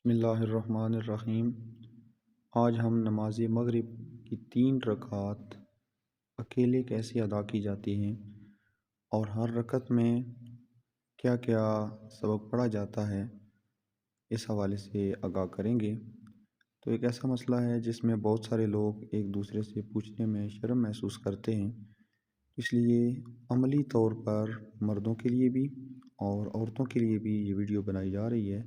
بسم اللہ الرحمن الرحیم۔ آج ہم نماز مغرب کی 3 رکعات اکیلے کیسے ادا کی جاتی ہیں اور ہر رکعت میں کیا کیا سبق پڑھا جاتا ہے، اس حوالے سے آگاہ کریں گے۔ تو ایک ایسا مسئلہ ہے جس میں بہت سارے لوگ ایک دوسرے سے پوچھنے میں شرم محسوس کرتے ہیں، اس لیے عملی طور پر مردوں کے لیے بھی اور عورتوں کے لیے بھی یہ ویڈیو بنائی جا رہی ہے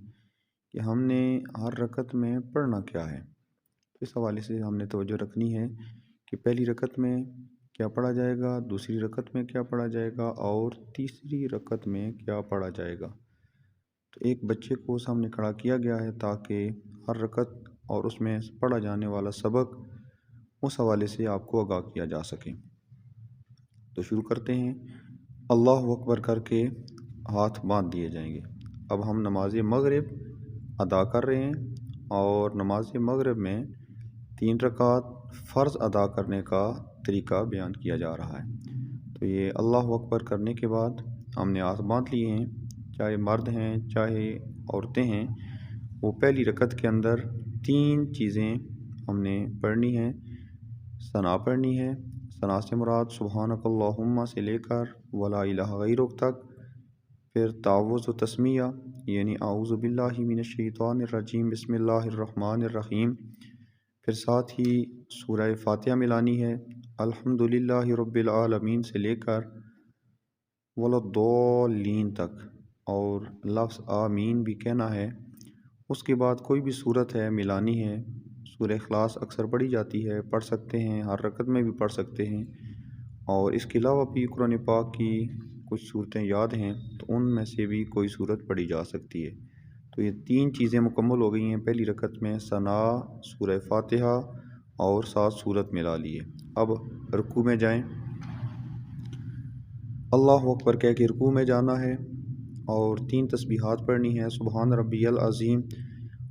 کہ ہم نے ہر رکعت میں پڑھنا کیا ہے۔ اس حوالے سے ہم نے توجہ رکھنی ہے کہ پہلی رکعت میں کیا پڑھا جائے گا، دوسری رکعت میں کیا پڑھا جائے گا اور تیسری رکعت میں کیا پڑھا جائے گا۔ تو ایک بچے کو سامنے کھڑا کیا گیا ہے تاکہ ہر رکعت اور اس میں پڑھا جانے والا سبق اس حوالے سے آپ کو آگاہ کیا جا سکے۔ تو شروع کرتے ہیں۔ اللہ اکبر کر کے ہاتھ باندھ دیے جائیں گے۔ اب ہم نماز مغرب ادا کر رہے ہیں اور نماز مغرب میں 3 رکعات فرض ادا کرنے کا طریقہ بیان کیا جا رہا ہے۔ تو یہ اللہ اکبر کرنے کے بعد ہم نے ہاتھ باندھ لیے ہیں، چاہے مرد ہیں چاہے عورتیں ہیں، وہ پہلی رکعت کے اندر 3 چیزیں ہم نے پڑھنی ہیں۔ ثنا پڑھنی ہے، ثنا سے مراد سبحانک اللہم سے لے کر ولا الہ غیرک تک، پھر تعوذ و تسمیہ یعنی اعوذ باللہ من الشیطان الرجیم بسم اللہ الرحمن الرحیم، پھر ساتھ ہی سورہ فاتحہ ملانی ہے الحمدللہ رب العالمین سے لے کر ولضالین تک، اور لفظ آمین بھی کہنا ہے۔ اس کے بعد کوئی بھی صورت ہے ملانی ہے، سورہ اخلاص اکثر پڑھی جاتی ہے، پڑھ سکتے ہیں، ہر رکعت میں بھی پڑھ سکتے ہیں، اور اس کے علاوہ بھی قرآن پاک کی کچھ صورتیں یاد ہیں تو ان میں سے بھی کوئی صورت پڑھی جا سکتی ہے۔ تو یہ 3 چیزیں مکمل ہو گئی ہیں پہلی رکعت میں، ثنا، سورہ فاتحہ اور ساتھ صورت ملا لی ہے۔ اب رکوع میں جائیں، اللہ اکبر کہہ کے رکوع میں جانا ہے اور 3 تسبیحات پڑھنی ہے، سبحان ربی العظیم،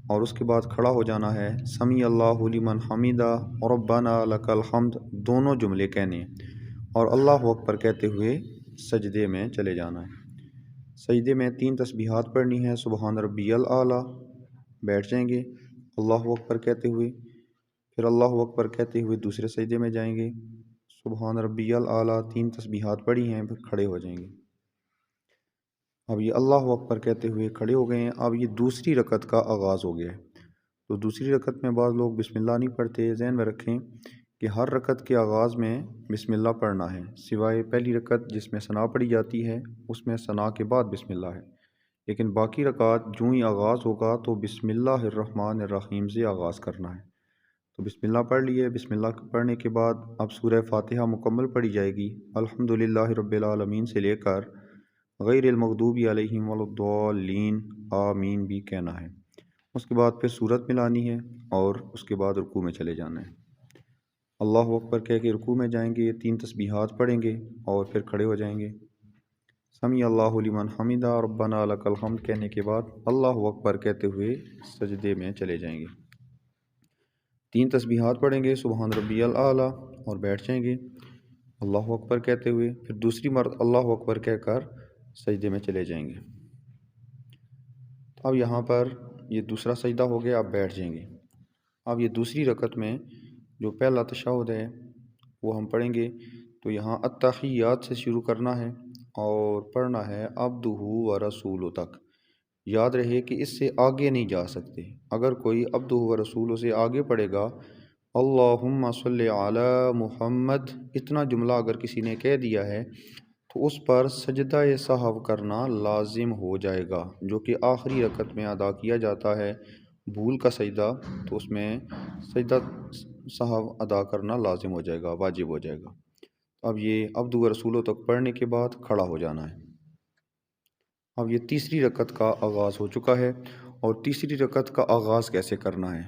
اور اس کے بعد کھڑا ہو جانا ہے، سمیع اللہ لمن حمیدہ ربنا لک الحمد، دونوں جملے کہنے ہیں، اور اللہ اکبر کہتے ہوئے سجدے میں چلے جانا ہے۔ سجدے میں 3 تسبیحات پڑھنی ہے، سبحان ربی الاعلیٰ، بیٹھ جائیں گے اللہ اکبر کہتے ہوئے، پھر اللہ اکبر کہتے ہوئے دوسرے سجدے میں جائیں گے، سبحان ربی الاعلیٰ، 3 تسبیحات پڑھی ہیں، پھر کھڑے ہو جائیں گے۔ اب یہ اللہ اکبر کہتے ہوئے کھڑے ہو گئے ہیں، اب یہ دوسری رکعت کا آغاز ہو گیا ہے۔ تو دوسری رکعت میں بعض لوگ بسم اللہ نہیں پڑھتے، ذہن میں رکھیں کہ ہر رکعت کے آغاز میں بسم اللہ پڑھنا ہے، سوائے پہلی رکعت جس میں ثنا پڑھی جاتی ہے، اس میں ثنا کے بعد بسم اللہ ہے، لیکن باقی رکعات جو ہی آغاز ہوگا تو بسم اللہ الرحمن الرحیم سے آغاز کرنا ہے۔ تو بسم اللہ پڑھ لیے، بسم اللہ پڑھنے کے بعد اب سورہ فاتحہ مکمل پڑھی جائے گی، الحمدللہ رب العالمین سے لے کر غیر المغضوب علیہم ولضالین آمین بھی کہنا ہے۔ اس کے بعد پھر سورت ملانی ہے اور اس کے بعد رکوع میں چلے جانا ہے۔ اللہ اکبر کہہ کے رکوع میں جائیں گے، 3 تسبیحات پڑھیں گے اور پھر کھڑے ہو جائیں گے، سمیع اللہ لمن حمیدہ ربنا لک الحمد کہنے کے بعد اللہ اکبر کہتے ہوئے سجدے میں چلے جائیں گے، 3 تسبیحات پڑھیں گے، سبحان ربی الاعلیٰ، اور بیٹھ جائیں گے اللہ اکبر کہتے ہوئے، پھر دوسری مرتبہ اللہ اکبر کہہ کر سجدے میں چلے جائیں گے۔ اب یہاں پر یہ دوسرا سجدہ ہو گیا، اب بیٹھ جائیں گے۔ اب یہ دوسری رکعت میں جو پہلا تشہد ہے وہ ہم پڑھیں گے، تو یہاں التحیات سے شروع کرنا ہے اور پڑھنا ہے عبدہ و رسولہ تک۔ یاد رہے کہ اس سے آگے نہیں جا سکتے، اگر کوئی عبدہ و رسولہ سے آگے پڑھے گا، اللہم صلی علی محمد، اتنا جملہ اگر کسی نے کہہ دیا ہے تو اس پر سجدہ سہو کرنا لازم ہو جائے گا، جو کہ آخری رکعت میں ادا کیا جاتا ہے، بھول کا سجدہ، تو اس میں سجدہ سہو ادا کرنا لازم ہو جائے گا، واجب ہو جائے گا۔ اب یہ عبد و رسولوں تک پڑھنے کے بعد کھڑا ہو جانا ہے۔ اب یہ تیسری رکعت کا آغاز ہو چکا ہے، اور تیسری رکعت کا آغاز کیسے کرنا ہے،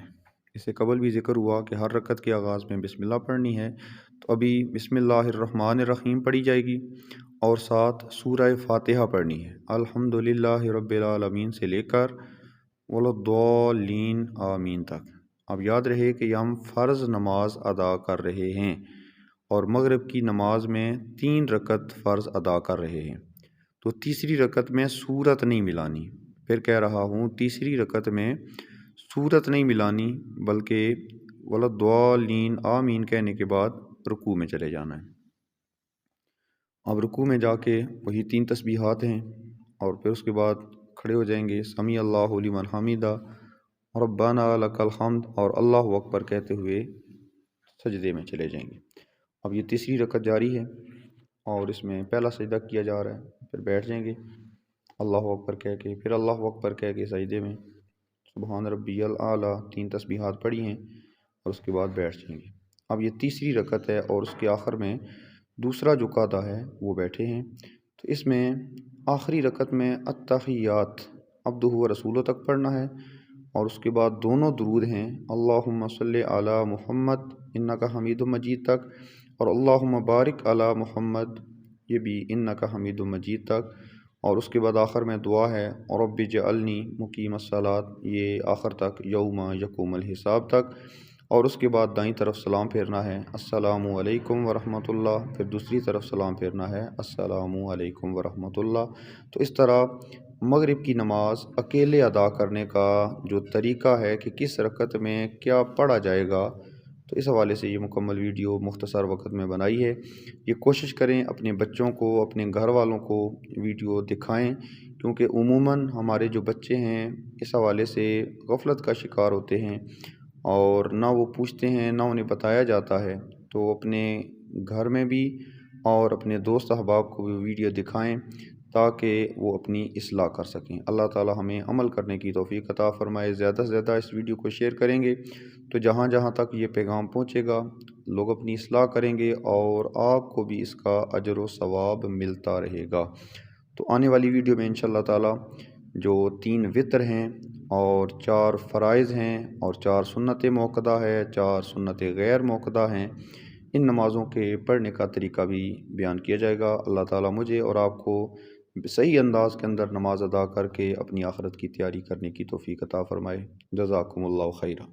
اس سے قبل بھی ذکر ہوا کہ ہر رکعت کے آغاز میں بسم اللہ پڑھنی ہے، تو ابھی بسم اللہ الرحمن الرحیم پڑھی جائے گی اور ساتھ سورہ فاتحہ پڑھنی ہے، الحمدللہ رب العالمین سے لے کر ولضالین آمین تک۔ اب یاد رہے کہ ہم فرض نماز ادا کر رہے ہیں اور مغرب کی نماز میں 3 رکعت فرض ادا کر رہے ہیں، تو تیسری رکعت میں سورت نہیں ملانی۔ پھر کہہ رہا ہوں، تیسری رکعت میں صورت نہیں ملانی، بلکہ ولضالین آمین کہنے کے بعد رکوع میں چلے جانا ہے۔ اب رکوع میں جا کے وہی 3 تسبیحات ہیں، اور پھر اس کے بعد کھڑے ہو جائیں گے، سمیع اللہ لمن حمیدہ، ربنا لک الحمد، اور اللہ اکبر کہتے ہوئے سجدے میں چلے جائیں گے۔ اب یہ تیسری رکعت جاری ہے، اور اس میں پہلا سجدہ کیا جا رہا ہے، پھر بیٹھ جائیں گے اللہ اکبر کہہ کے، پھر اللہ اکبر کہہ کے سجدے میں سبحان ربی الاعلیٰ 3 تسبیحات پڑھی ہیں، اور اس کے بعد بیٹھ جائیں گے۔ اب یہ تیسری رکعت ہے، اور اس کے آخر میں دوسرا جو قاعدہ ہے وہ بیٹھے ہیں، تو اس میں آخری رکعت میں التحیات عبدہ و رسولہ تک پڑھنا ہے، اور اس کے بعد دونوں درود ہیں اللہم صلی علی محمد انک حمید مجید تک، اور اللہم بارک علی محمد یہ بھی انک حمید مجید تک، اور اس کے بعد آخر میں دعا ہے رب اجعلنی مقیم الصلاۃ، یہ آخر تک یوم یقوم الحساب تک، اور اس کے بعد دائیں طرف سلام پھیرنا ہے السلام علیکم ورحمۃ اللہ، پھر دوسری طرف سلام پھیرنا ہے السلام علیکم ورحمۃ اللہ۔ تو اس طرح مغرب کی نماز اکیلے ادا کرنے کا جو طریقہ ہے کہ کس رکعت میں کیا پڑھا جائے گا، تو اس حوالے سے یہ مکمل ویڈیو مختصر وقت میں بنائی ہے۔ یہ کوشش کریں اپنے بچوں کو، اپنے گھر والوں کو ویڈیو دکھائیں، کیونکہ عموماً ہمارے جو بچے ہیں اس حوالے سے غفلت کا شکار ہوتے ہیں، اور نہ وہ پوچھتے ہیں نہ انہیں بتایا جاتا ہے۔ تو اپنے گھر میں بھی اور اپنے دوست احباب کو بھی ویڈیو دکھائیں تاکہ وہ اپنی اصلاح کر سکیں۔ اللہ تعالی ہمیں عمل کرنے کی توفیق عطا فرمائے۔ زیادہ سے زیادہ اس ویڈیو کو شیئر کریں گے تو جہاں جہاں تک یہ پیغام پہنچے گا لوگ اپنی اصلاح کریں گے، اور آپ کو بھی اس کا اجر و ثواب ملتا رہے گا۔ تو آنے والی ویڈیو میں انشاءاللہ تعالی جو 3 وتر ہیں، اور 4 فرائض ہیں، اور 4 سنت موقدہ ہے، 4 سنت غیر موقدہ ہیں، ان نمازوں کے پڑھنے کا طریقہ بھی بیان کیا جائے گا۔ اللہ تعالیٰ مجھے اور آپ کو صحیح انداز کے اندر نماز ادا کر کے اپنی آخرت کی تیاری کرنے کی توفیق عطا فرمائے۔ جزاکم اللہ خیرہ۔